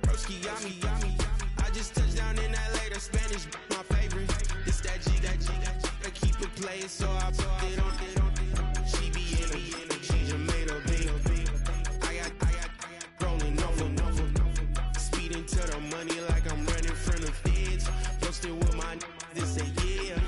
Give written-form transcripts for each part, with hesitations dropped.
Broski, yummy. I just touched down in LA, the Spanish, my favorite. This that G. I keep it playing, so I put it on. She be in a she just made a beat. I got rolling over. Speeding to the money like I'm running from the feds. Posted with my this a yeah.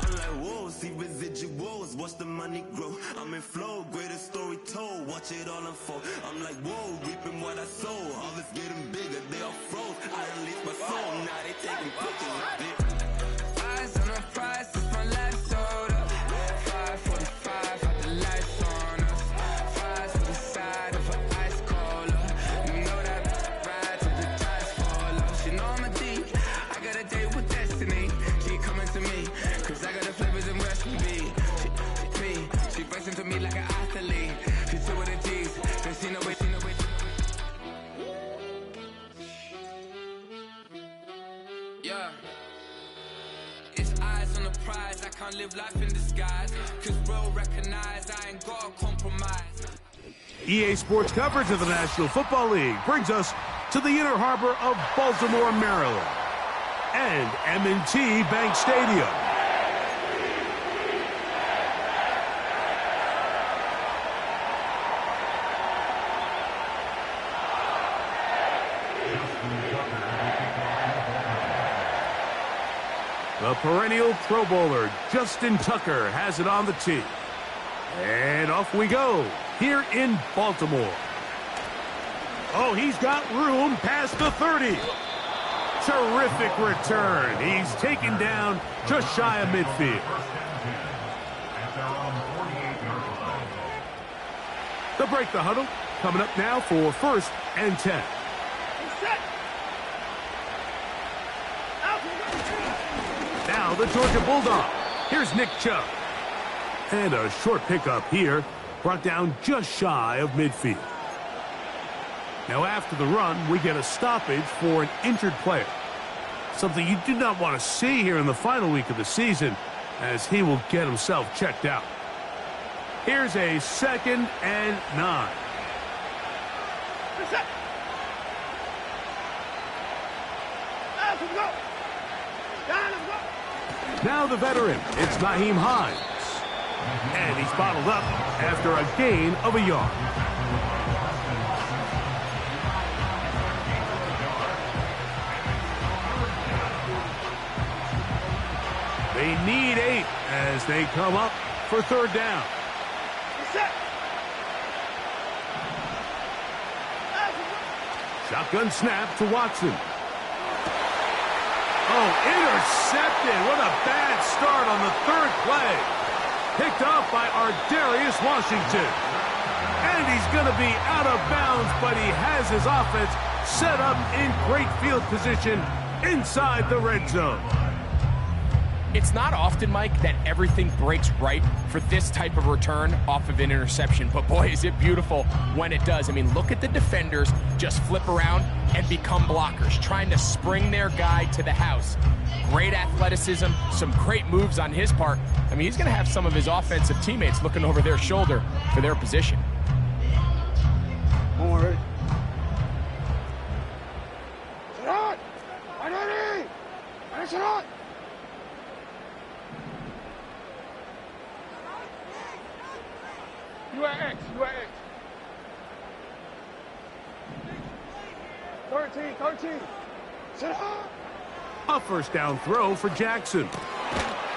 I'm like, whoa, see residuals, watch the money grow. I'm in flow, greatest story told, watch it all unfold. I'm like, whoa, reaping what I sow. Harvest getting bigger, they all froze. I release my soul, now they taking pictures of it. Eyes on the prize, it's my life sold up. 5:45, got the lights on us. Fries to the side of an ice cola. You know that ride till the tires fall off. She know I'm a D, I got a date with destiny. She coming to me, cause I got the flavors and recipe. She racing to me like an athlete. She two with the G's, cause she know it. Yeah. It's eyes on the prize, I can't live life in disguise. Cause bro recognize I ain't gotta compromise. EA Sports coverage of the National Football League brings us to the inner harbor of Baltimore, Maryland, and M&T Bank Stadium. The perennial Pro Bowler, Justin Tucker, has it on the tee. And off we go, here in Baltimore. Oh, he's got room past the 30. Terrific return. He's taken down just shy of midfield. They'll break the huddle. Coming up now for 1st and 10. Now the Georgia Bulldog. Here's Nick Chubb. And a short pickup here, brought down just shy of midfield. Now after the run, we get a stoppage for an injured player. Something you do not want to see here in the final week of the season, as he will get himself checked out. Here's a 2nd and 9. Now the veteran, it's Nyheim Hines. And he's bottled up after a gain of a yard. They need 8 as they come up for 3rd down. Shotgun snap to Watson. Oh, intercepted. What a bad start on the 3rd play. Picked off by Ardarius Washington. And he's going to be out of bounds, but he has his offense set up in great field position inside the red zone. It's not often, Mike, that everything breaks right for this type of return off of an interception. But, boy, is it beautiful when it does. I mean, look at the defenders just flip around and become blockers, trying to spring their guy to the house. Great athleticism, some great moves on his part. I mean, he's going to have some of his offensive teammates looking over their shoulder for their position. Don't worry. You at X. 13. Sit up. A 1st down throw for Jackson.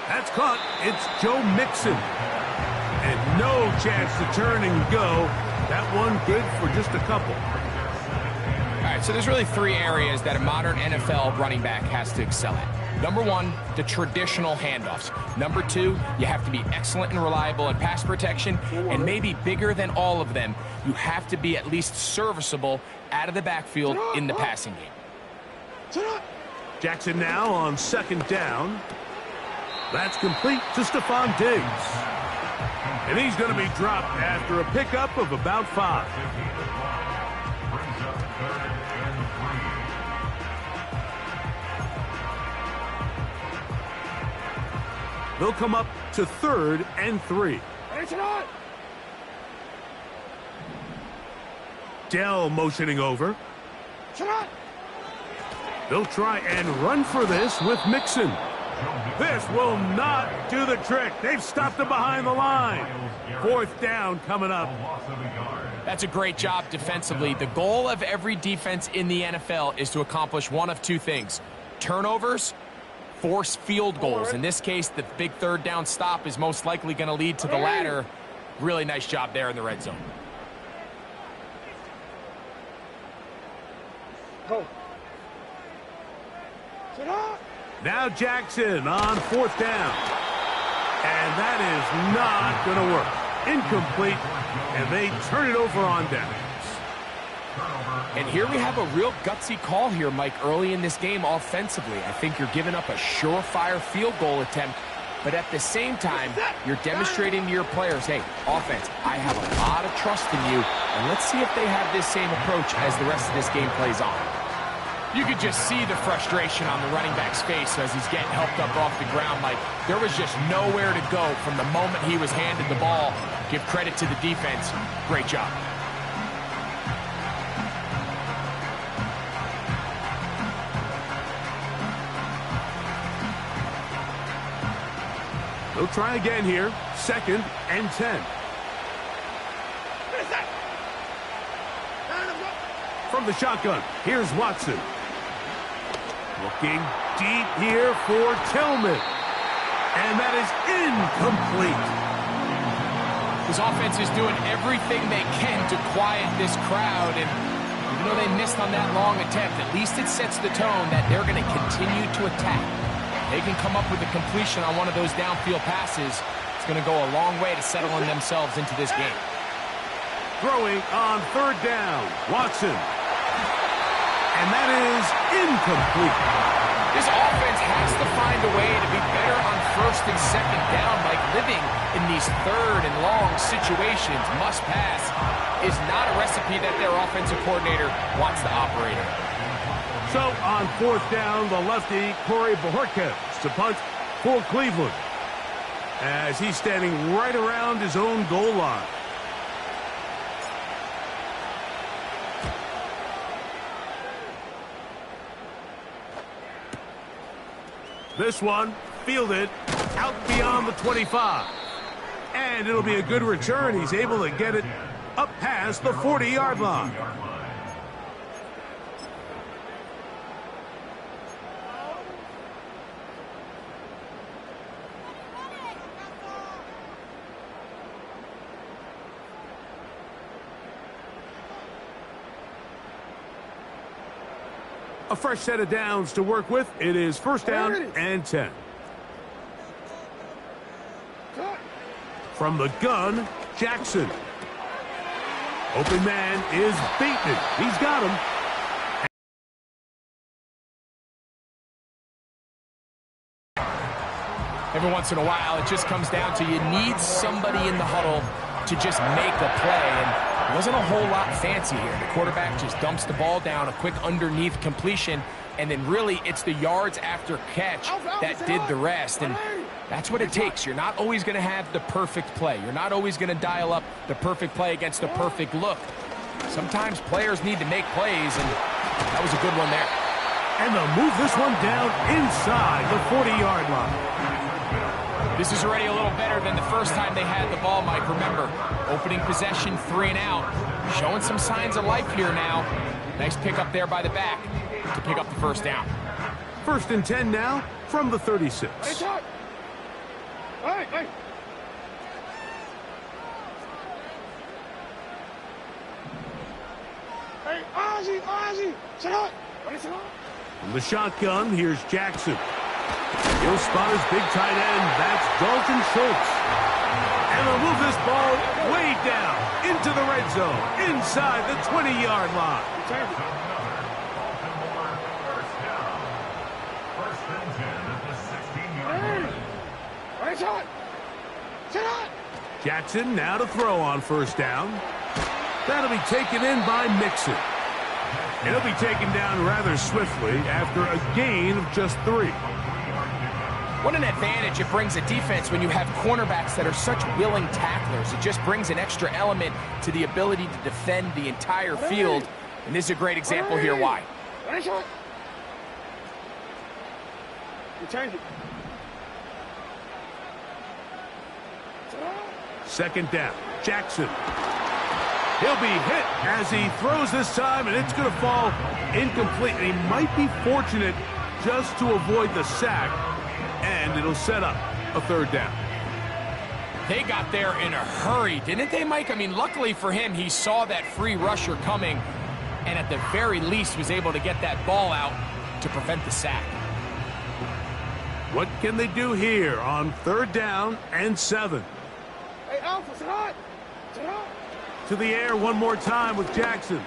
That's caught. It's Joe Mixon. And no chance to turn and go. That one good for just a couple. All right, so there's really 3 areas that a modern NFL running back has to excel at. Number 1, the traditional handoffs. Number 2, you have to be excellent and reliable in pass protection. And maybe bigger than all of them, you have to be at least serviceable out of the backfield in the passing game. Jackson now on 2nd down. That's complete to Stephon Diggs. And he's going to be dropped after a pickup of about 5. They'll come up to 3rd and 3. Dell motioning over. They'll try and run for this with Mixon. This will not do the trick. They've stopped him behind the line. 4th down coming up. That's a great job defensively. The goal of every defense in the NFL is to accomplish one of two things: turnovers, force field goals. In this case, the big 3rd down stop is most likely going to lead to the latter. Really nice job there in the red zone. Go. Now Jackson on 4th down. And that is not going to work. Incomplete, and they turn it over on downs. And here we have a real gutsy call here, Mike, early in this game offensively. I think you're giving up a surefire field goal attempt, but at the same time, you're demonstrating to your players, hey, offense, I have a lot of trust in you, and let's see if they have this same approach as the rest of this game plays on. You could just see the frustration on the running back's face as he's getting helped up off the ground. Like, there was just nowhere to go from the moment he was handed the ball. Give credit to the defense. Great job. They'll try again here. 2nd and 10. From the shotgun, here's Watson. Looking deep here for Tillman. And that is incomplete. His offense is doing everything they can to quiet this crowd. And even though they missed on that long attempt, at least it sets the tone that they're going to continue to attack. They can come up with a completion on one of those downfield passes. It's going to go a long way to settling themselves into this game. Throwing on 3rd down, Watson. And that is incomplete. This offense has to find a way to be better on 1st and 2nd down. Like, living in these 3rd and long situations, must pass, is not a recipe that their offensive coordinator wants to operate in. So on 4th down, the lefty, Corey Bojorquez to punt for Cleveland, as he's standing right around his own goal line. This one fielded out beyond the 25. And it'll be a good return. He's able to get it up past the 40-yard line. A fresh set of downs to work with. It is 1st down and 10. From the gun, Jackson. Open man is Bateman. He's got him. Every once in a while, it just comes down to you need somebody in the huddle to just make a play. And it wasn't a whole lot fancy here. The quarterback just dumps the ball down, a quick underneath completion, and then really it's the yards after catch that did the rest. And that's what it takes. You're not always going to have the perfect play. You're not always going to dial up the perfect play against the perfect look. Sometimes players need to make plays, and that was a good one there. And they'll move this one down inside the 40-yard line. This is already a little better than the first time they had the ball, Mike. Remember, opening possession, 3 and out. Showing some signs of life here now. Nice pick up there by the back to pick up the 1st down. 1st and 10 now from the 36. Hey, Chuck. Hey, hey. Hey, Ozzy. Sit up. From the shotgun, here's Jackson. He'll spot his big tight end. That's Dalton Schultz. And they'll move this ball way down into the red zone, inside the 20-yard line. Jackson now to throw on 1st down. That'll be taken in by Mixon. And he'll be taken down rather swiftly after a gain of just 3. What an advantage it brings a defense when you have cornerbacks that are such willing tacklers. It just brings an extra element to the ability to defend the entire field. And this is a great example here why. Change it. Second down. Jackson. He'll be hit as he throws this time, and it's going to fall incomplete. And he might be fortunate just to avoid the sack, and it'll set up a third down. They got there in a hurry, didn't they, Mike? I mean, luckily for him, he saw that free rusher coming, and at the very least was able to get that ball out to prevent the sack. What can they do here on third down and 7? Hey, Alpha, sit hot. To the air one more time with Jackson.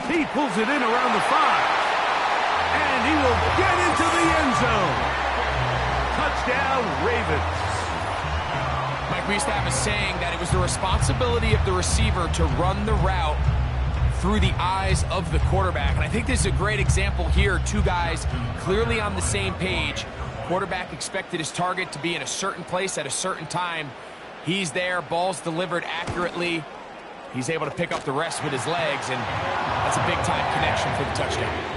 He pulls it in around the 5. And he will get into the end zone. Touchdown, Ravens. Mike, we used to have a saying that it was the responsibility of the receiver to run the route through the eyes of the quarterback. And I think this is a great example here. Two guys clearly on the same page. Quarterback expected his target to be in a certain place at a certain time. He's there, ball's delivered accurately. He's able to pick up the rest with his legs, and that's a big-time connection for the touchdown.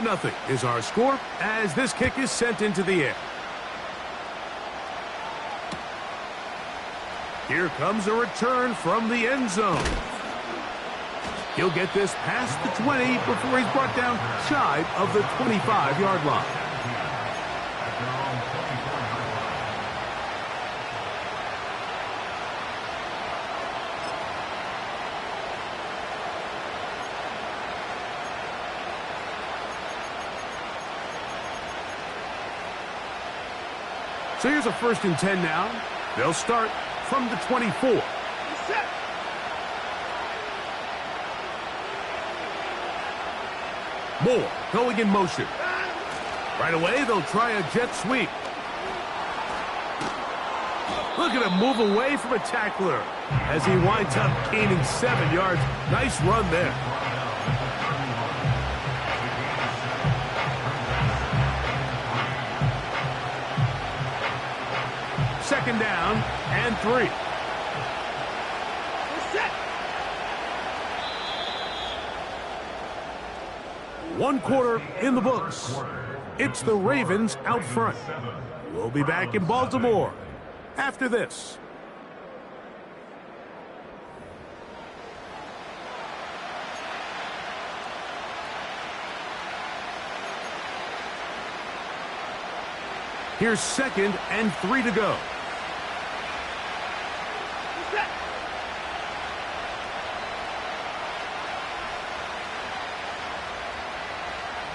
Nothing is our score as this kick is sent into the air. Here comes a return from the end zone. He'll get this past the 20 before he's brought down shy of the 25-yard line. So here's a 1st and 10 now. They'll start from the 24. Moore going in motion. Right away, they'll try a jet sweep. Look at him move away from a tackler as he winds up gaining 7 yards. Nice run there. Second down and 3. One quarter in the books. It's the Ravens out front. We'll be back in Baltimore after this. Here's 2nd and 3 to go.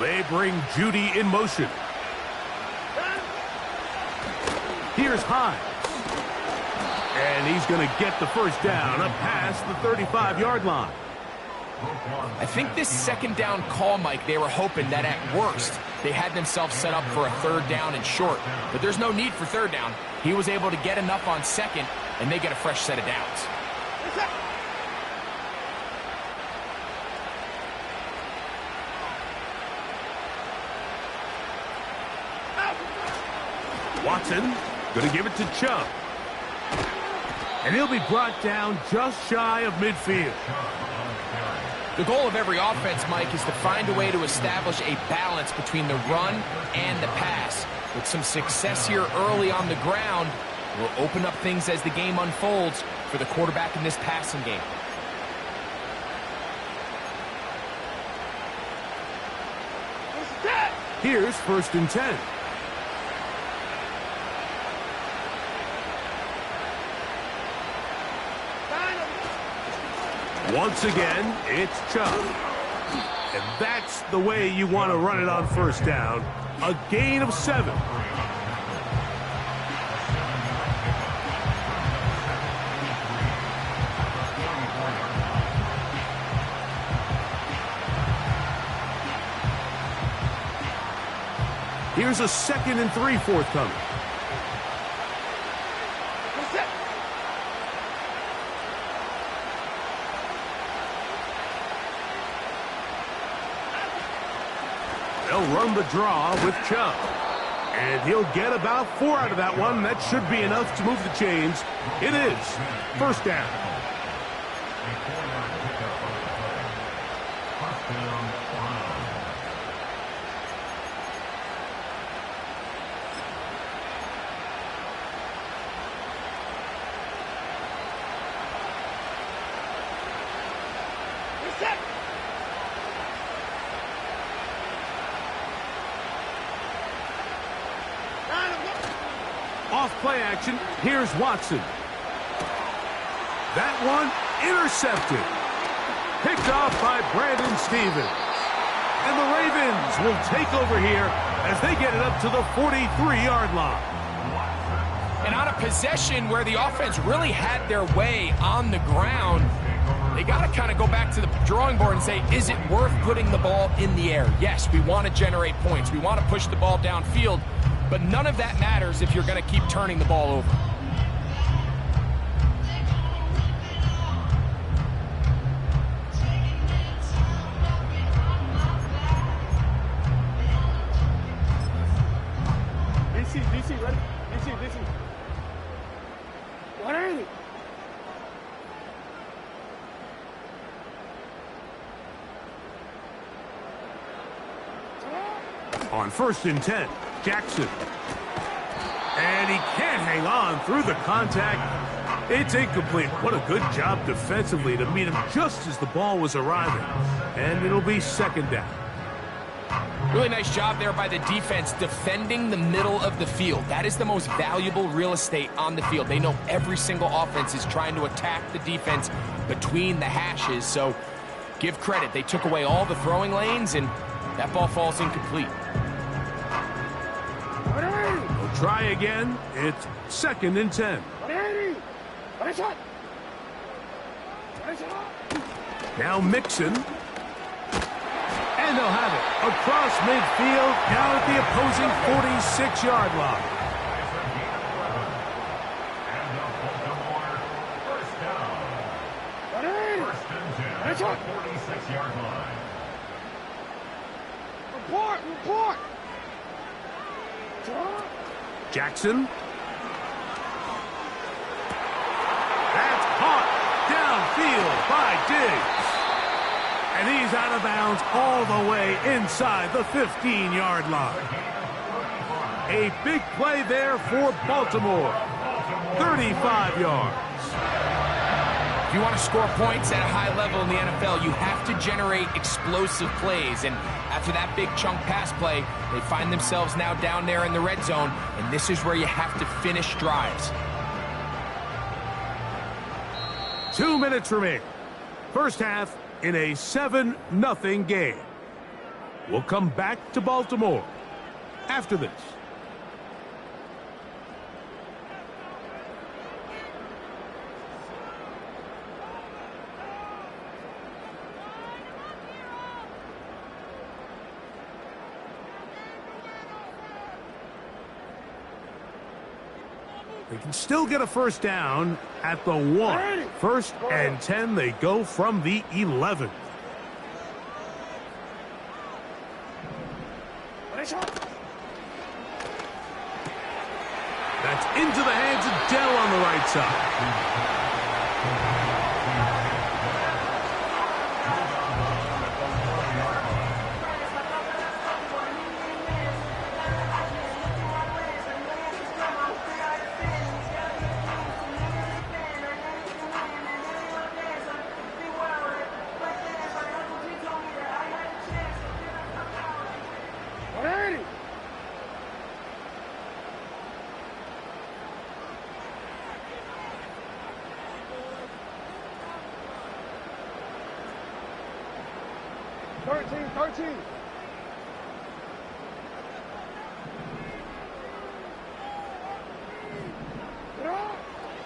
They bring Judy in motion. Here's Hines. And he's going to get the first down up past the 35-yard line. I think this 2nd down call, Mike, they were hoping that at worst they had themselves set up for a 3rd down and short. But there's no need for 3rd down. He was able to get enough on 2nd, and they get a fresh set of downs. Watson going to give it to Chubb. And he'll be brought down just shy of midfield. The goal of every offense, Mike, is to find a way to establish a balance between the run and the pass. With some success here early on the ground, will open up things as the game unfolds for the quarterback in this passing game. Here's 1st and 10. Once again, it's Chubb. And that's the way you want to run it on 1st down. A gain of 7. Here's a 2nd and 3 forthcoming. They'll run the draw with Chubb. And he'll get about 4 out of that one. That should be enough to move the chains. It is. First down. Off play action, here's Watson. That one intercepted. Picked off by Brandon Stevens. And the Ravens will take over here as they get it up to the 43-yard line. And on a possession where the offense really had their way on the ground, they got to kind of go back to the drawing board and say, is it worth putting the ball in the air? Yes, we want to generate points. We want to push the ball downfield. But none of that matters if you're going to keep turning the ball over. DC, ready? DC. 180. On 1st and 10, Jackson. And he can't hang on through the contact. It's incomplete. What a good job defensively to meet him just as the ball was arriving. And it'll be 2nd down. Really nice job there by the defense defending the middle of the field. That is the most valuable real estate on the field. They know every single offense is trying to attack the defense between the hashes. So give credit. They took away all the throwing lanes, and that ball falls incomplete. We'll try again. It's 2nd and 10. Now Mixon. And they'll have it across midfield, down at the opposing 46-yard line. First down. 46-yard line. Report. Jackson. That's caught downfield by Diggs. And he's out of bounds all the way inside the 15-yard line. A big play there for Baltimore. 35 yards. If you want to score points at a high level in the NFL, you have to generate explosive plays. And after that big chunk pass play, they find themselves now down there in the red zone. And this is where you have to finish drives. 2 minutes remaining. First half in a 7-0 game. We'll come back to Baltimore after this. They can still get a first down at the 1. 1st and 10, they go from the 11. That's into the hands of Dell on the right side.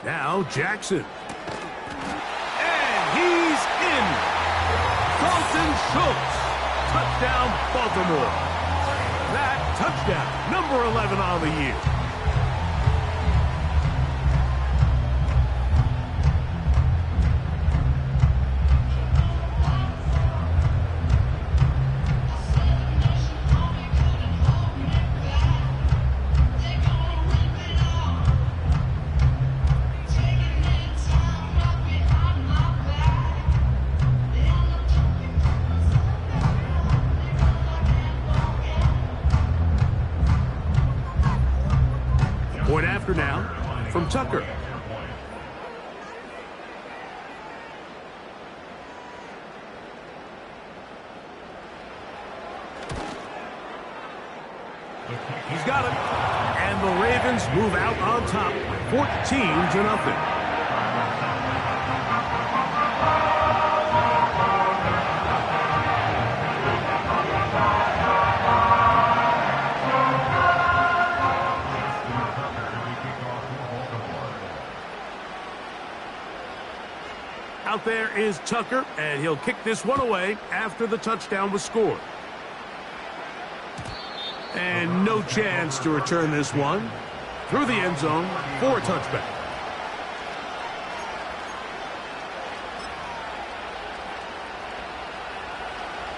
Now Jackson. And he's in. Dalton Schultz. Touchdown, Baltimore. that touchdown. Number 11 on the year. Point after now from Tucker. He's got it. And the Ravens move out on top, 14-0. Out there is Tucker, and he'll kick this one away after the touchdown was scored. And no chance to return this one through the end zone for a touchback.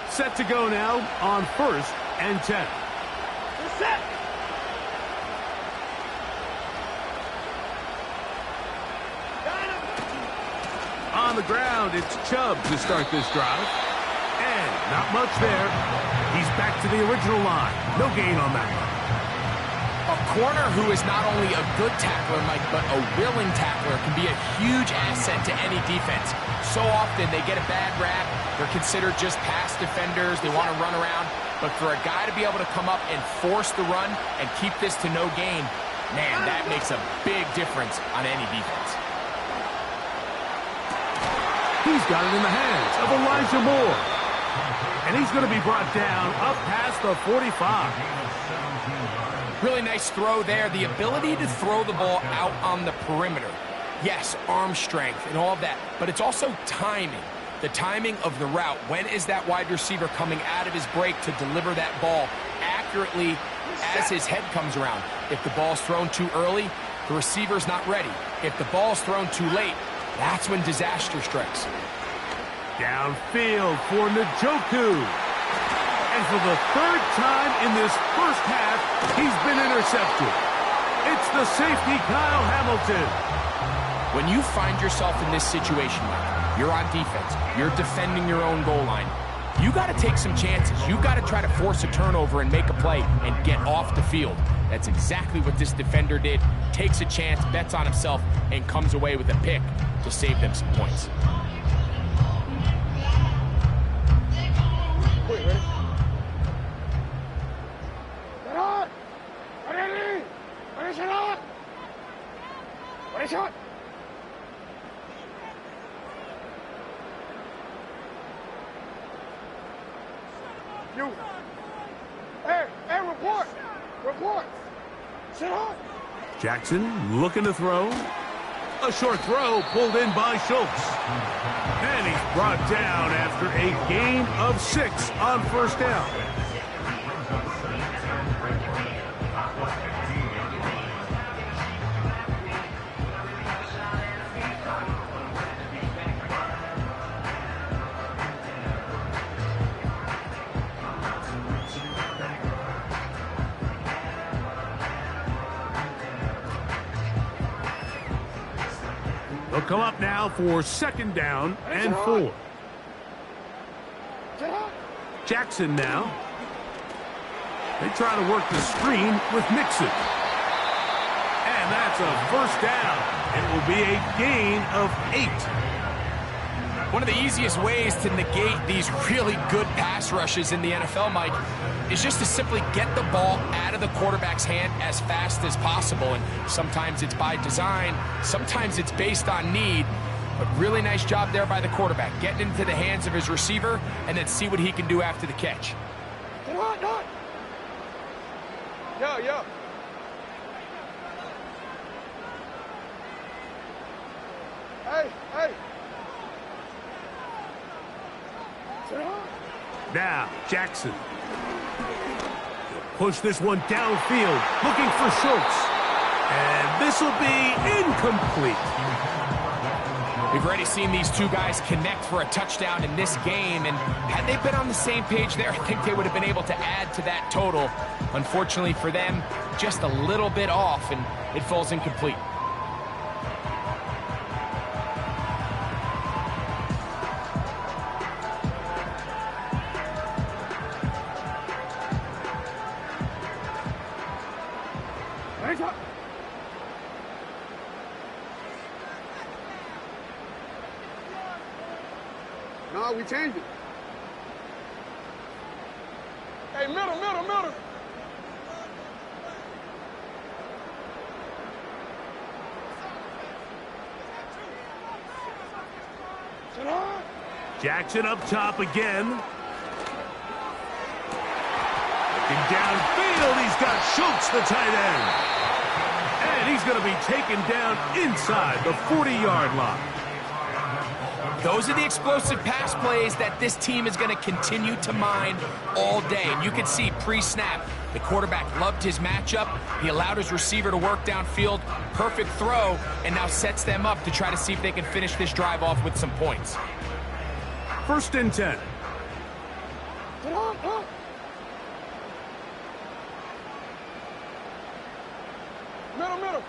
Set to go now on 1st and 10. Set. On the ground, it's Chubb to start this drive. And not much there. He's back to the original line. No gain on that one. A corner who is not only a good tackler, Mike, but a willing tackler can be a huge asset to any defense. So often they get a bad rap. They're considered just pass defenders. They want to run around. But for a guy to be able to come up and force the run and keep this to no gain, man, that makes a big difference on any defense. He's got it in the hands of Elijah Moore. And he's going to be brought down up past the 45. Really nice throw there. The ability to throw the ball out on the perimeter. Yes, arm strength and all of that, but it's also timing. The timing of the route. When is that wide receiver coming out of his break to deliver that ball accurately as his head comes around? If the ball's thrown too early, the receiver's not ready. If the ball's thrown too late, that's when disaster strikes. Downfield for Njoku. And for the 3rd time in this first half, he's been intercepted. It's the safety, Kyle Hamilton. When you find yourself in this situation, Mike, you're on defense, you're defending your own goal line, you got to take some chances. You got to try to force a turnover and make a play and get off the field. That's exactly what this defender did. Takes a chance, bets on himself, and comes away with a pick to save them some points. Wait, ready? Get on! Ready? Ready, shot! Ready, shot! You! Hey, report! Report! Sit on! Jackson looking to throw. A short throw pulled in by Schultz. And he's brought down after a gain of 6 on 1st down. They'll come up now for 2nd down and 4. Jackson now. They try to work the screen with Mixon. And that's a 1st down. It will be a gain of 8. One of the easiest ways to negate these really good pass rushes in the NFL, Mike, is just to simply get the ball out of the quarterback's hand as fast as possible. And sometimes it's by design, sometimes it's based on need. But really nice job there by the quarterback, getting into the hands of his receiver and then see what he can do after the catch. Get on, on! Yo! Hey! Now, Jackson. Push this one downfield, looking for Schultz. And this will be incomplete. We've already seen these two guys connect for a touchdown in this game, and had they been on the same page there, I think they would have been able to add to that total. Unfortunately for them, just a little bit off, and it falls incomplete. No, we changed it. Hey, middle. Sit on. Jackson up top again. Looking downfield, he's got Schultz, the tight end. And he's going to be taken down inside the 40-yard line. Those are the explosive pass plays that this team is going to continue to mine all day. And you can see pre-snap, the quarterback loved his matchup. He allowed his receiver to work downfield. Perfect throw, and now sets them up to try to see if they can finish this drive off with some points. 1st and 10. Sit on. Middle.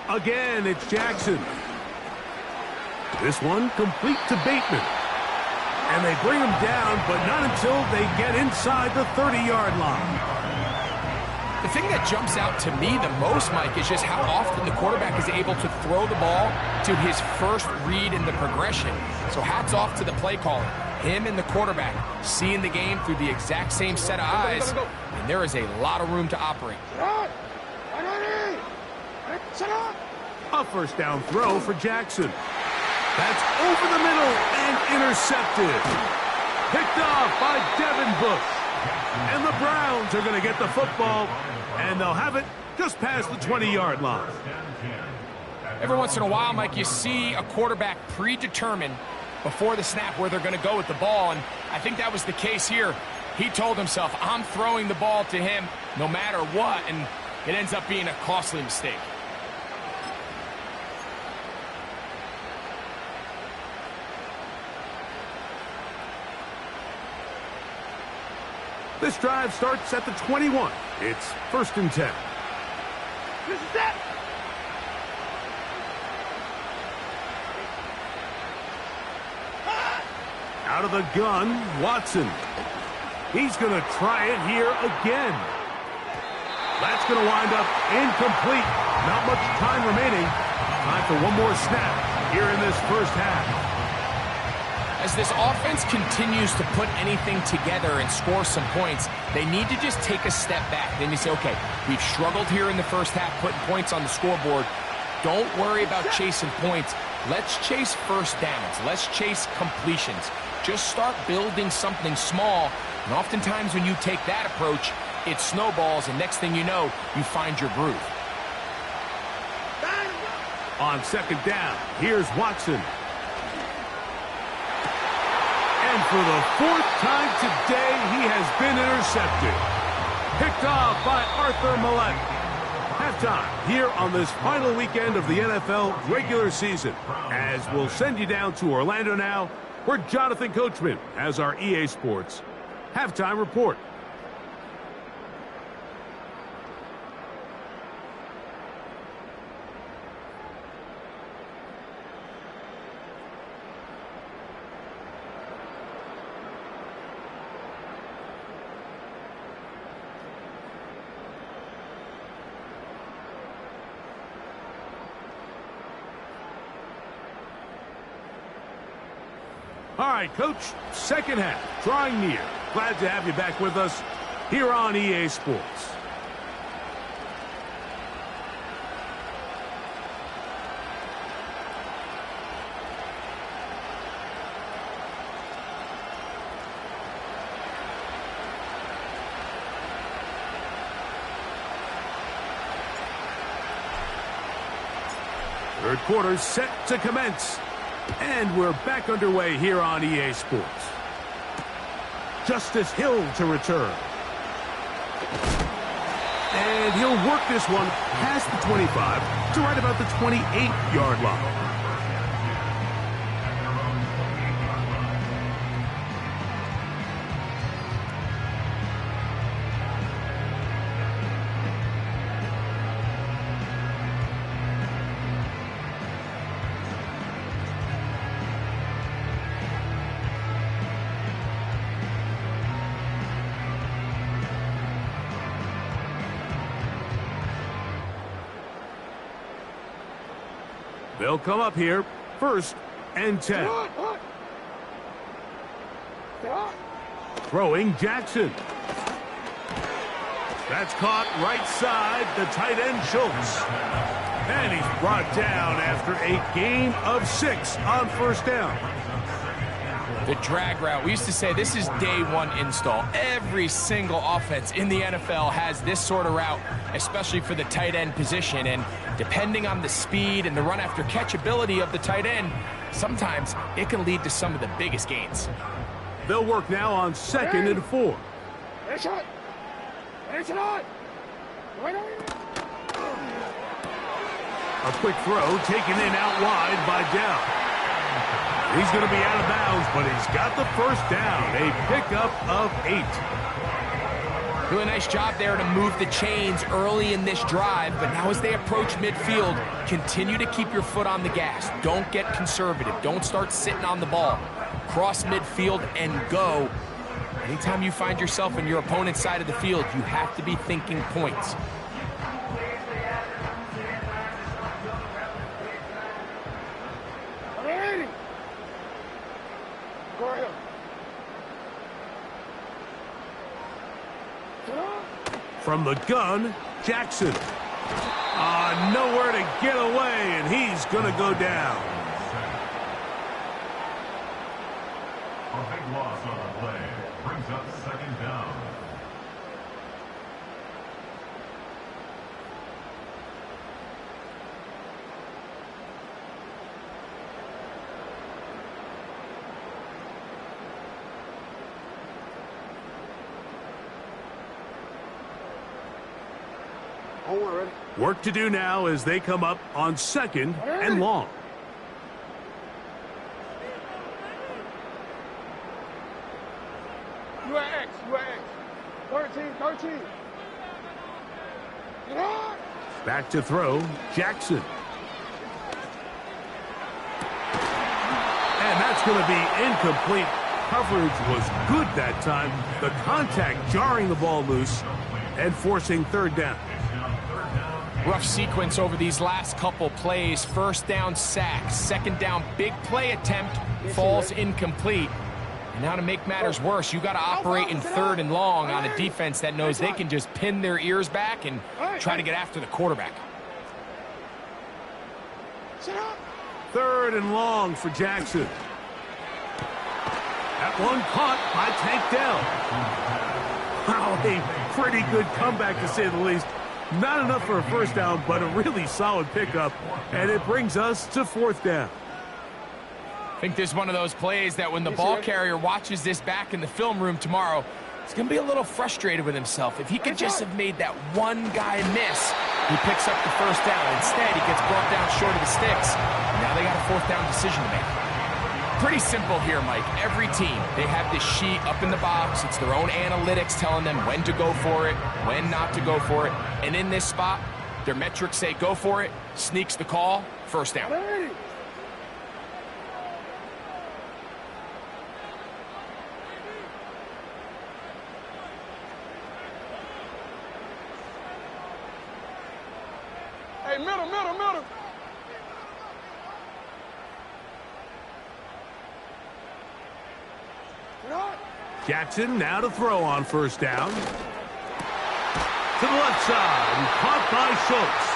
Again, it's Jackson. This one complete to Bateman. And they bring him down, but not until they get inside the 30-yard line. The thing that jumps out to me the most, Mike, is just how often the quarterback is able to throw the ball to his first read in the progression. So hats off to the play caller. Him and the quarterback seeing the game through the exact same set of eyes, and there is a lot of room to operate. A 1st down throw for Jackson. That's over the middle and intercepted. Picked off by Devin Bush. And the Browns are going to get the football, and they'll have it just past the 20-yard line. Every once in a while, Mike, you see a quarterback predetermined before the snap where they're going to go with the ball, and I think that was the case here. He told himself, I'm throwing the ball to him no matter what, and it ends up being a costly mistake. This drive starts at the 21. It's 1st and 10. This is it. Out of the gun, Watson. He's going to try it here again. That's going to wind up incomplete. Not much time remaining. Time for one more snap here in this first half. As this offense continues to put anything together and score some points, they need to just take a step back. Then you say, okay, we've struggled here in the first half putting points on the scoreboard. Don't worry about chasing points. Let's chase first downs. Let's chase completions. Just start building something small. And oftentimes when you take that approach, it snowballs, and next thing you know, you find your groove. On 2nd down, here's Watson. And for the 4th time today, he has been intercepted. Picked off by Arthur Millette. Halftime here on this final weekend of the NFL regular season. As we'll send you down to Orlando now, where Jonathan Coachman has our EA Sports halftime report. All right, Coach, 2nd half, drawing near. Glad to have you back with us here on EA Sports. Third quarter set to commence. And we're back underway here on EA Sports. Justice Hill to return. And he'll work this one past the 25 to right about the 28-yard line. They'll come up here, 1st and 10. Throwing Jackson. That's caught right side, the tight end Schultz. And he's brought down after a gain of 6 on 1st down. The drag route. We used to say this is day one install. Every single offense in the NFL has this sort of route, especially for the tight end position. And depending on the speed and the run after catch ability of the tight end, sometimes it can lead to some of the biggest gains. They'll work now on 2nd and 4. A quick throw taken in out wide by Dell. He's going to be out of bounds, but he's got the 1st down. A pickup of 8. Really nice job there to move the chains early in this drive, but now as they approach midfield, continue to keep your foot on the gas. Don't get conservative. Don't start sitting on the ball. Cross midfield and go. Anytime you find yourself in your opponent's side of the field, you have to be thinking points. From the gun, Jackson. Nowhere to get away, and he's going to go down. A big loss on the play brings up 2nd down. Work to do now as they come up on 2nd and long. You at X. 13. Get on! Back to throw, Jackson. And that's going to be incomplete. Coverage was good that time. The contact jarring the ball loose and forcing 3rd down. Rough sequence over these last couple plays. 1st down sack, 2nd down big play attempt, falls incomplete. And now to make matters worse, you got to operate in 3rd and long on a defense that knows they can just pin their ears back and try to get after the quarterback. 3rd and long for Jackson. That one caught by Tank Dell. Wow, a pretty good comeback to say the least. Not enough for a 1st down, but a really solid pickup. And it brings us to 4th down. I think this is one of those plays that when the ball carrier watches this back in the film room tomorrow, he's going to be a little frustrated with himself. If he could just have made that one guy miss, he picks up the 1st down. Instead, he gets brought down short of the sticks. Now they got a 4th down decision to make. Pretty simple here, Mike. Every team, they have this sheet up in the box. It's their own analytics telling them when to go for it, when not to go for it. And in this spot, their metrics say go for it, sneaks the call, 1st down. Hey, middle. Jackson now to throw on 1st down. To the left side, and caught by Schultz.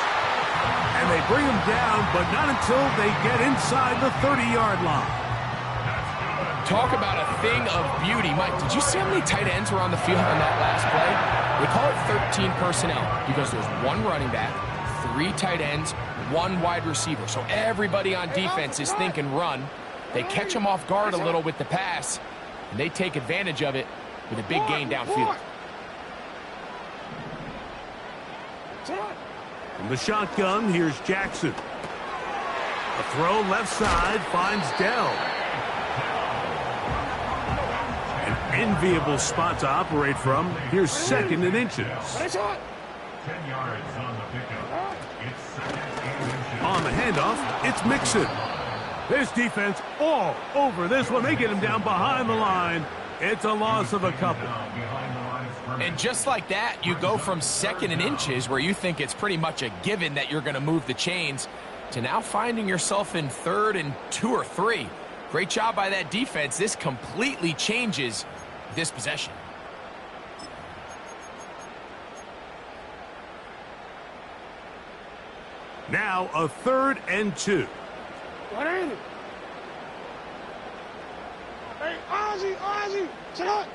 And they bring him down, but not until they get inside the 30-yard line. Talk about a thing of beauty. Mike, did you see how many tight ends were on the field on that last play? They call it 13 personnel because there's 1 running back, 3 tight ends, 1 wide receiver. So everybody on defense is thinking run. They catch him off guard a little with the pass, and they take advantage of it with a big gain downfield. From the shotgun, here's Jackson. A throw left side finds Dell. An enviable spot to operate from. Here's 2nd and inches. 10 yards on the pickup. It's 2nd and inches. On the handoff, it's Mixon. This defense all over this one. They get him down behind the line. It's a loss of a couple. And just like that, you go from 2nd and inches, where you think it's pretty much a given that you're going to move the chains, to now finding yourself in 3rd and 2 or 3. Great job by that defense. This completely changes this possession. Now a 3rd and 2. What ain't it? Hey, Ozzy, shut up.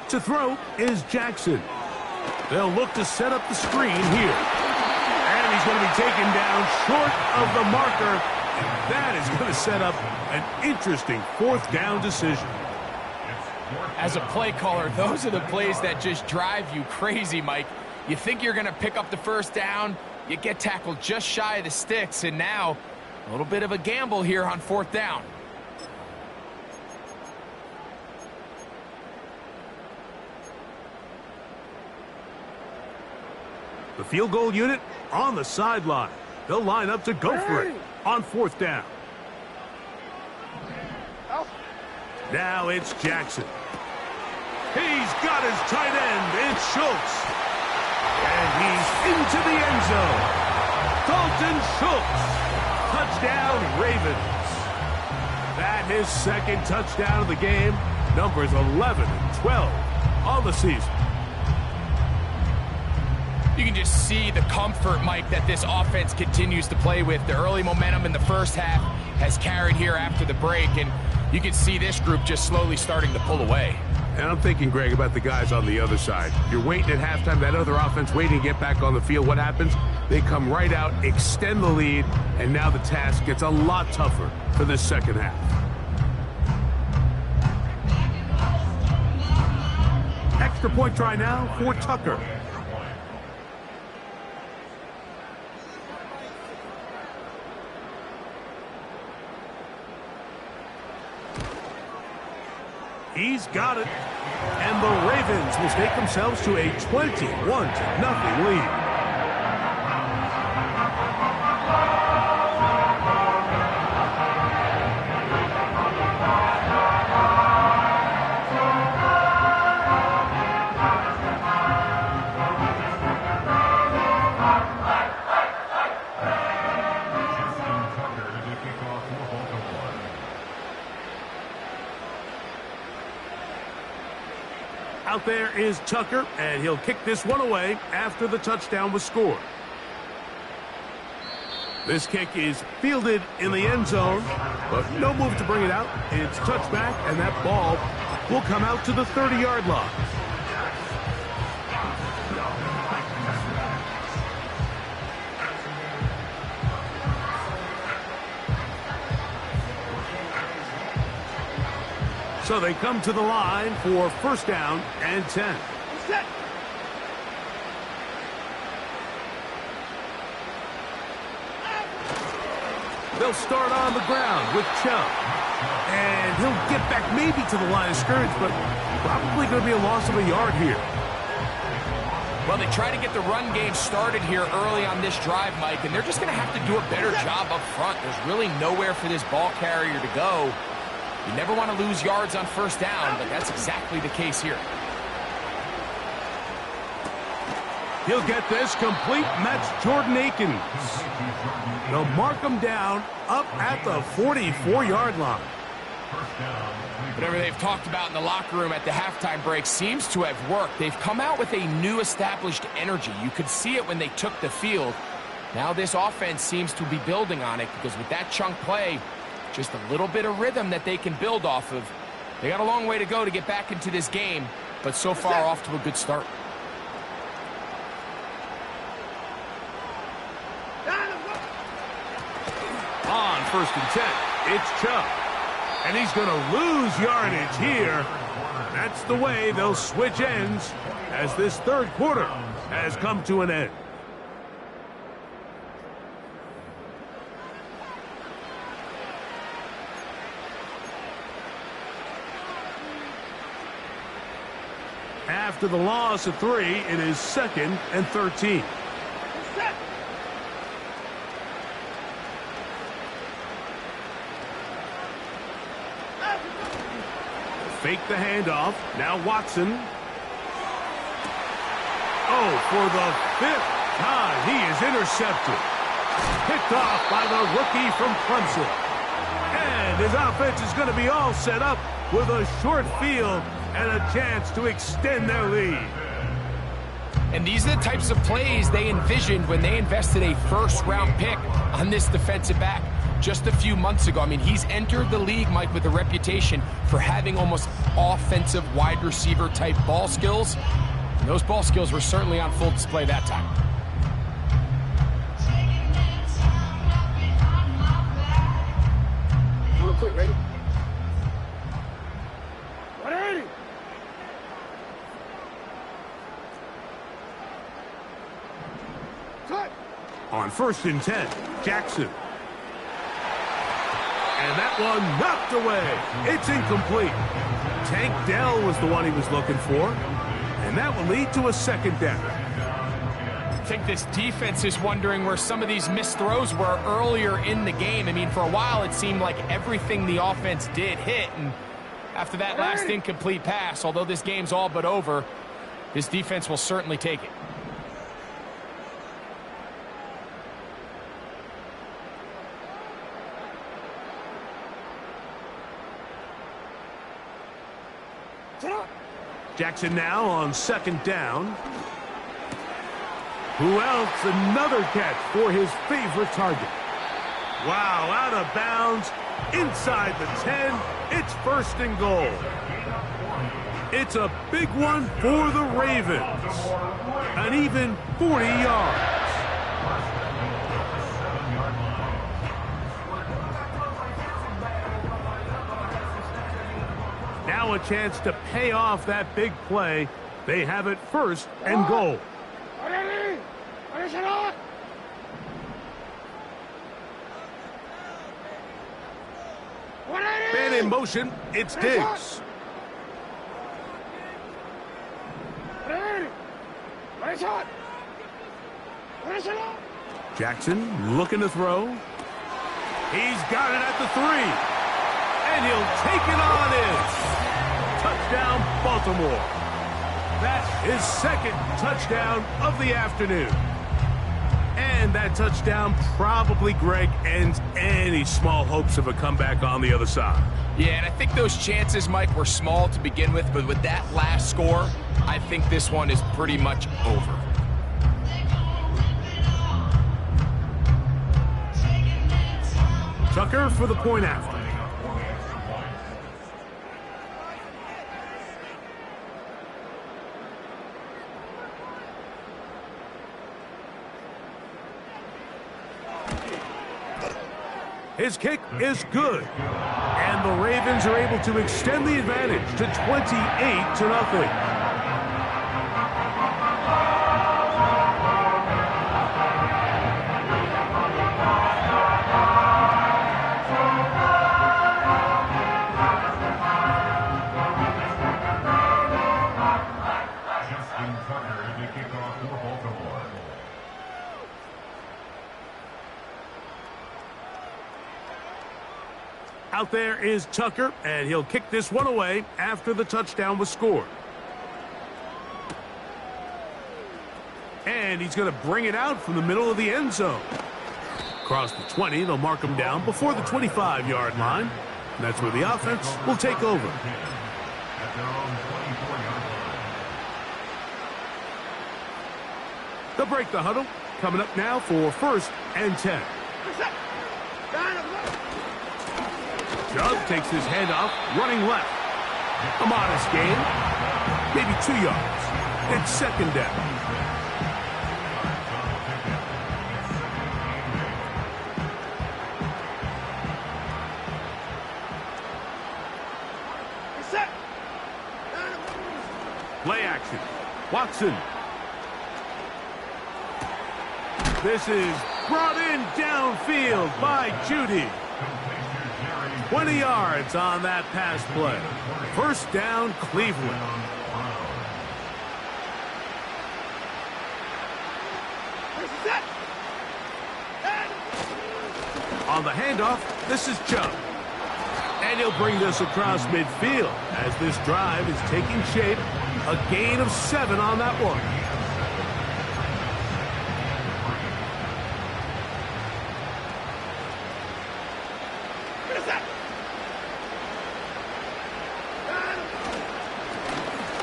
To throw is Jackson. They'll look to set up the screen here. And he's going to be taken down short of the marker. And that is going to set up an interesting 4th down decision. As a play caller, those are the plays that just drive you crazy, Mike. You think you're going to pick up the 1st down, you get tackled just shy of the sticks, and now a little bit of a gamble here on 4th down. The field goal unit on the sideline. They'll line up to go for it on 4th down. Now it's Jackson. He's got his tight end. It's Schultz. And he's into the end zone. Dalton Schultz. Touchdown, Ravens. That his 2nd touchdown of the game. Numbers 11 and 12 on the season. You can just see the comfort, Mike, that this offense continues to play with. The early momentum in the 1st half has carried here after the break, and you can see this group just slowly starting to pull away. And I'm thinking, Greg, about the guys on the other side. You're waiting at halftime, that other offense waiting to get back on the field. What happens? They come right out, extend the lead, and now the task gets a lot tougher for this 2nd half. Extra point try now for Tucker. He's got it. And the Ravens will take themselves to a 21-0 lead. Out there is Tucker, and he'll kick this one away after the touchdown was scored. This kick is fielded in the end zone, but no move to bring it out. It's touchback, and that ball will come out to the 30-yard line. So they come to the line for 1st down and 10. They'll start on the ground with Chubb. And he'll get back maybe to the line of scrimmage, but probably going to be a loss of a yard here. Well, they try to get the run game started here early on this drive, Mike, and they're just going to have to do a better job up front. There's really nowhere for this ball carrier to go. You never want to lose yards on 1st down, but that's exactly the case here. He'll get this complete, and that's Jordan Akins. They'll mark him down up at the 44-yard line. Whatever they've talked about in the locker room at the halftime break seems to have worked. They've come out with a new established energy. You could see it when they took the field. Now this offense seems to be building on it, because with that chunk play, just a little bit of rhythm that they can build off of. They got a long way to go to get back into this game, but so far off to a good start. first and 10. It's Chubb. And he's going to lose yardage here. That's the way they'll switch ends as this third quarter has come to an end. After the loss of 3, it is 2nd and 13. Fake the handoff. Now Watson. Oh, for the 5th time, he is intercepted. Picked off by the rookie from Clemson. And his offense is going to be all set up with a short field and a chance to extend their lead. And these are the types of plays they envisioned when they invested a first-round pick on this defensive back just a few months ago. I mean, he's entered the league, Mike, with a reputation for having almost offensive wide receiver type ball skills. And those ball skills were certainly on full display that time. Real quick, ready? 180. Cut. On 1st and 10, Jackson. And that one knocked away. It's incomplete. Tank Dell was the one he was looking for. And that will lead to a 2nd down. I think this defense is wondering where some of these missed throws were earlier in the game. I mean, for a while, it seemed like everything the offense did hit. And after that last incomplete pass, although this game's all but over, this defense will certainly take it. Jackson now on 2nd down. Who else? Another catch for his favorite target. Wow, out of bounds, inside the 10. It's 1st and goal. It's a big one for the Ravens. An even 40 yards. Now a chance to pay off that big play. They have it 1st and goal. Man in motion, it's Diggs. Jackson looking to throw. He's got it at the 3. And he'll take it on in. Touchdown, Baltimore. That's his 2nd touchdown of the afternoon. And that touchdown probably, Greg, ends any small hopes of a comeback on the other side. Yeah, and I think those chances, Mike, were small to begin with, but with that last score, I think this one is pretty much over. Tucker for the point after. His kick is good. And the Ravens are able to extend the advantage to 28-0. Out there is Tucker, and he'll kick this one away after the touchdown was scored. And he's going to bring it out from the middle of the end zone. Across the 20, they'll mark him down before the 25-yard line. And that's where the offense will take over. They'll break the huddle. Coming up now for 1st and 10. Chubb takes his handoff, running left. A modest gain, maybe 2 yards. It's 2nd down. Watson. This is brought in downfield by Judy. 20 yards on that pass play. First down, Cleveland. On the handoff, this is Chubb. And he'll bring this across midfield as this drive is taking shape. A gain of 7 on that one.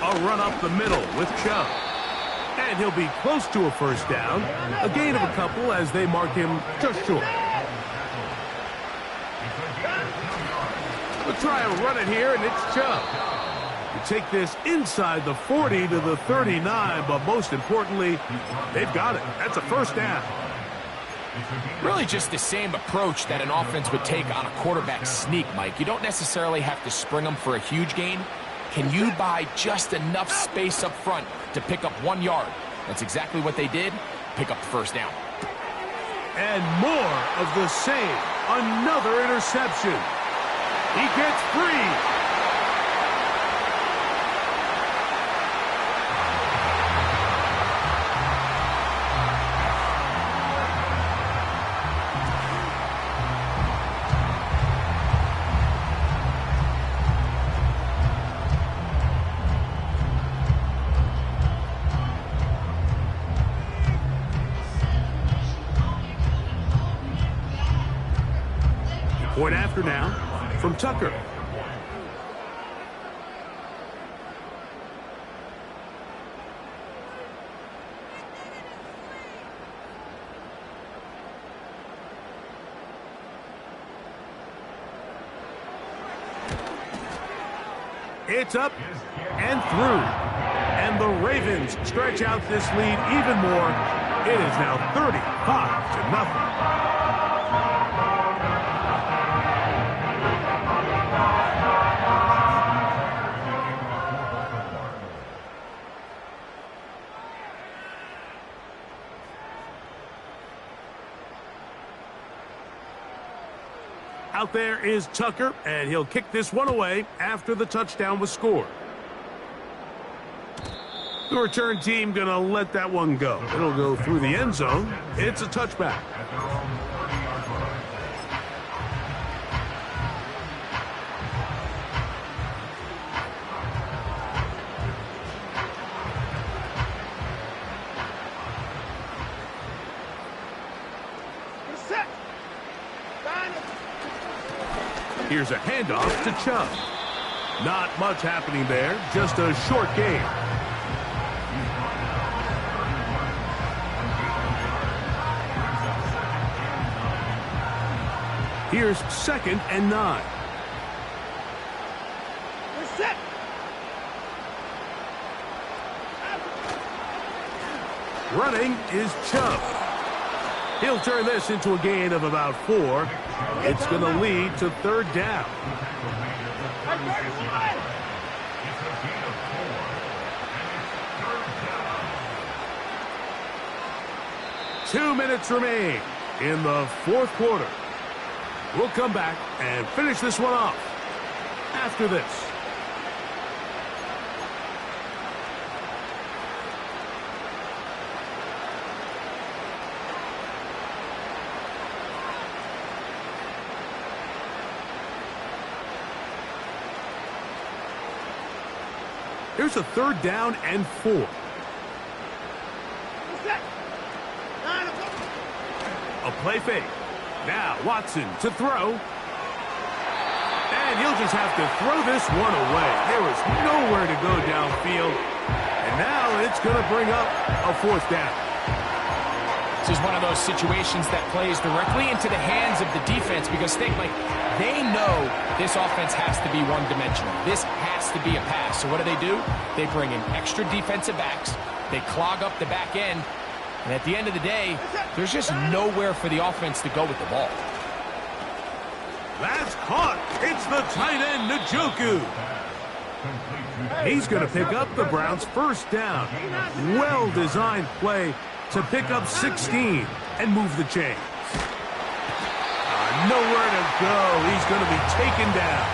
A run up the middle with Chubb. And he'll be close to a first down. A gain of a couple as they mark him just short. We'll try and run it here, and it's Chubb. You take this inside the 40 to the 39, but most importantly, they've got it. That's a first down. Really just the same approach that an offense would take on a quarterback sneak, Mike. You don't necessarily have to spring them for a huge gain. Can you buy just enough space up front to pick up 1 yard? That's exactly what they did. Pick up the first down. And more of the same. Another interception. He gets free. Point after now from Tucker. It's up and through. And the Ravens stretch out this lead even more. It is now 35-0. Out there is Tucker, and he'll kick this one away after the touchdown was scored. The return team going to let that one go. It'll go through the end zone. It's a touchback. Here's a handoff to Chubb. Not much happening there, just a short gain. Here's 2nd and 9. Running is Chubb. He'll turn this into a gain of about 4. It's going to lead to 3rd down. Two minutes remain in the 4th quarter. We'll come back and finish this one off after this. Here's a 3rd down and 4. A play fake. Now Watson to throw. And he'll just have to throw this one away. There was nowhere to go downfield. And now it's going to bring up a 4th down. This is one of those situations that plays directly into the hands of the defense because think, like, they know this offense has to be one-dimensional. This has to be a pass. So what do? They bring in extra defensive backs. They clog up the back end. And at the end of the day, there's just nowhere for the offense to go with the ball. That's caught. It's the tight end, Njoku. He's going to pick up the Browns' first down. Well-designed play to pick up 16 and move the chains. Nowhere to go. He's going to be taken down.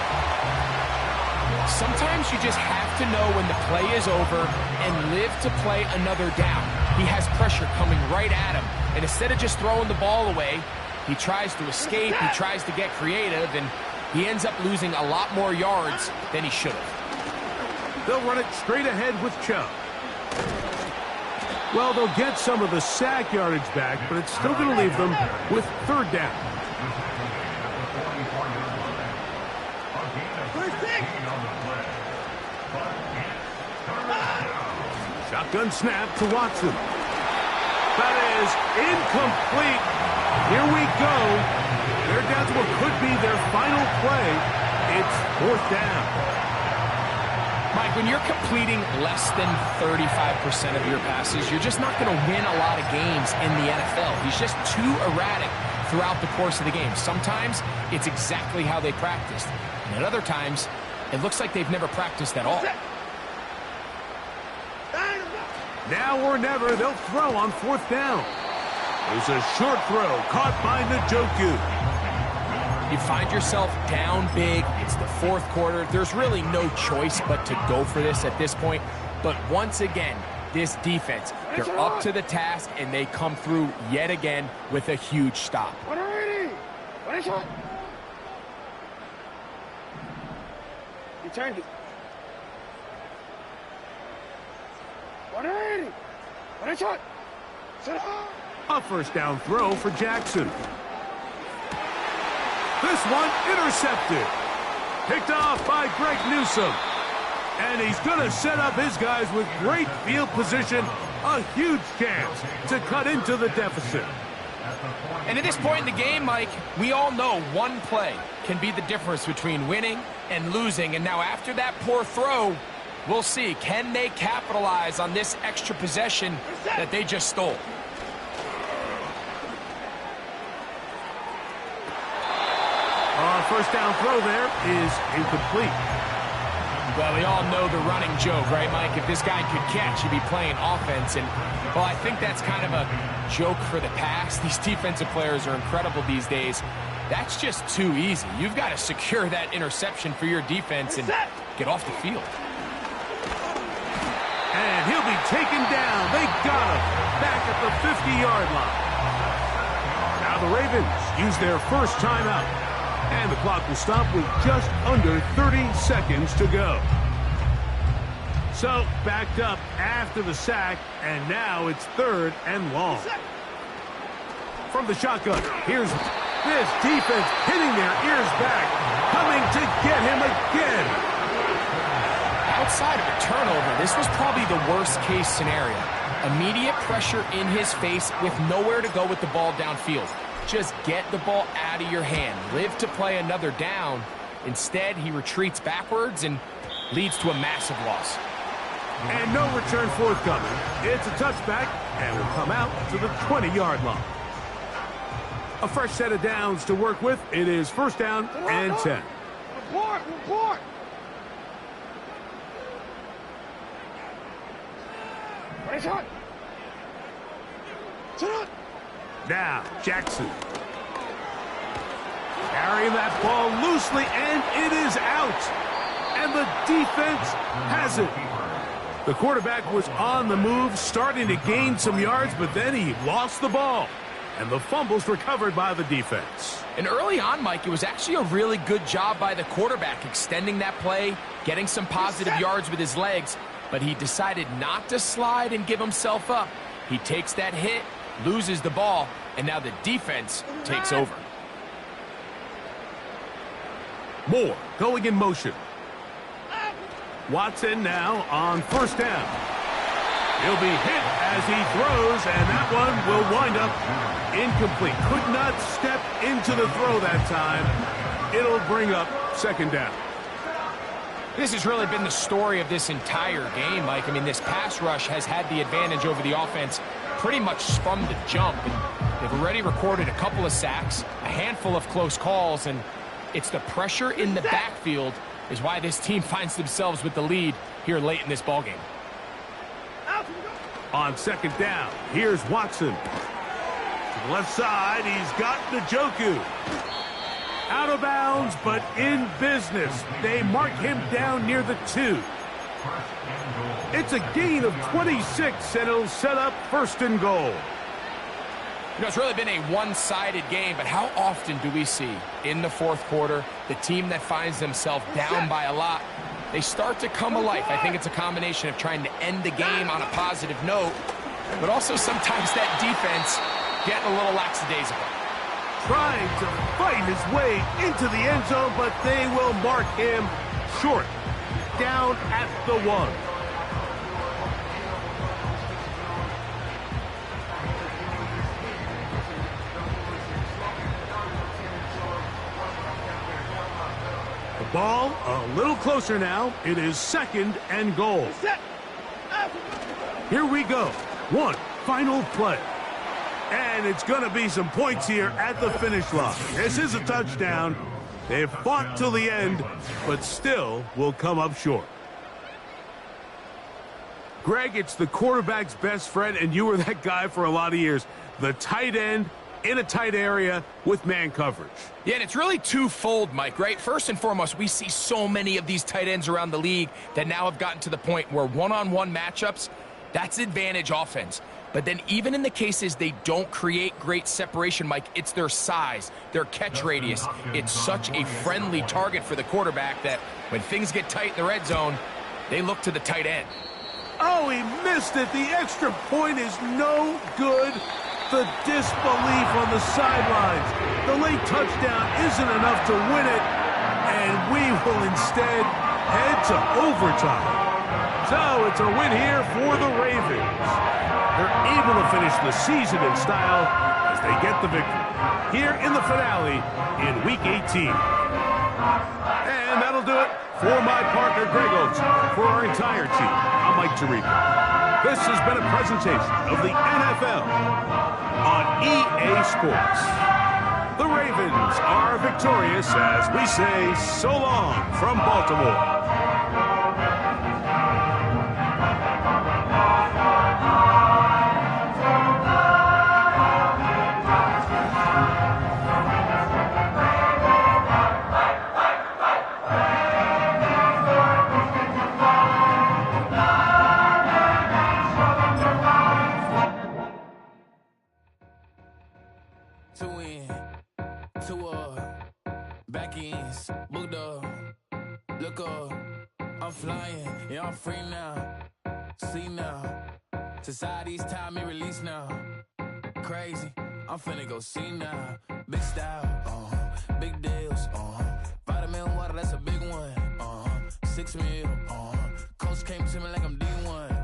Sometimes you just have to know when the play is over and live to play another down. He has pressure coming right at him, and instead of just throwing the ball away, he tries to escape, he tries to get creative, and he ends up losing a lot more yards than he should have. They'll run it straight ahead with Chubb. Well, they'll get some of the sack yardage back, but it's still going to leave them with third down. Shotgun snap to Watson. That is incomplete. Here we go. They're down to what could be their final play. It's fourth down. Mike, when you're completing less than 35% of your passes, you're just not going to win a lot of games in the NFL. He's just too erratic throughout the course of the game. Sometimes it's exactly how they practiced. And at other times, it looks like they've never practiced at all. Now or never, they'll throw on fourth down. There's a short throw caught by Njoku. You find yourself down big. It's the fourth quarter. There's really no choice but to go for this at this point. But once again, this defense, they're up to the task, and they come through yet again with a huge stop. He turned it. A first down throw for Jackson. This one intercepted. Picked off by Greg Newsome. And he's going to set up his guys with great field position. A huge chance to cut into the deficit. And at this point in the game, Mike, we all know one play can be the difference between winning and losing. And now after that poor throw, we'll see, can they capitalize on this extra possession that they just stole? First down throw there is incomplete. Well, we all know the running joke, right, Mike? If this guy could catch, he'd be playing offense. And, well, I think that's kind of a joke for the past. These defensive players are incredible these days. That's just too easy. You've got to secure that interception for your defense and get off the field. And he'll be taken down. They got him back at the 50-yard line. Now the Ravens use their first timeout. And the clock will stop with just under 30 seconds to go. So, backed up after the sack, and now it's third and long. From the shotgun, here's this defense hitting their ears back, coming to get him again. Outside of a turnover, this was probably the worst-case scenario. Immediate pressure in his face with nowhere to go with the ball downfield. Just get the ball out of your hand. Live to play another down. Instead, he retreats backwards and leads to a massive loss. And no return forthcoming. It's a touchback and will come out to the 20-yard line. A fresh set of downs to work with. It is first down and 10. Report! Ready, shot! Shot! Now, Jackson. Carrying that ball loosely, and it is out. And the defense has it. The quarterback was on the move, starting to gain some yards, but then he lost the ball. And the fumble's recovered by the defense. And early on, Mike, it was actually a really good job by the quarterback, extending that play, getting some positive yards with his legs, but he decided not to slide and give himself up. He takes that hit, loses the ball, and now the defense takes over. Moore going in motion. Watson now on first down. He'll be hit as he throws, and that one will wind up incomplete. Could not step into the throw that time. It'll bring up second down. This has really been the story of this entire game, Mike. I mean, this pass rush has had the advantage over the offense pretty much from the jump. And they've already recorded a couple of sacks, a handful of close calls, and it's the pressure in the backfield is why this team finds themselves with the lead here late in this ballgame. On second down, here's Watson. To the left side, he's got Njoku. Out of bounds, but in business. They mark him down near the 2. It's a gain of 26, and it'll set up first and goal. You know, it's really been a one-sided game, but how often do we see in the fourth quarter the team that finds themselves down by a lot, they start to come alive? I think it's a combination of trying to end the game on a positive note, but also sometimes that defense getting a little lackadaisical. Trying to fight his way into the end zone, but they will mark him short. Down at the 1. The ball a little closer now. It is second and goal. Here we go. One final play. And it's going to be some points here at the finish line. This is a touchdown. They've fought till the end, but still will come up short. Greg, it's the quarterback's best friend, and you were that guy for a lot of years. The tight end in a tight area with man coverage. Yeah, and it's really twofold, Mike, right? First and foremost, we see so many of these tight ends around the league that now have gotten to the point where one-on-one matchups, that's advantage offense. But then even in the cases they don't create great separation, Mike, it's their size, their catch radius. It's such a friendly target for the quarterback that when things get tight in the red zone, they look to the tight end. Oh, he missed it. The extra point is no good. The disbelief on the sidelines. The late touchdown isn't enough to win it, and we will instead head to overtime. So it's a win here for the Ravens. They're able to finish the season in style as they get the victory here in the finale in Week 18. And that'll do it for my partner, Greg Oates. For our entire team, I'm Mike Tirico. This has been a presentation of the NFL on EA Sports. The Ravens are victorious as we say so long from Baltimore. Back ends, booked up, look up, I'm flying, yeah, I'm free now, see now, society's time me release now, crazy, I'm finna go see now, big style, big deals, vitamin water, that's a big one, 6 meal, coach came to me like I'm D1,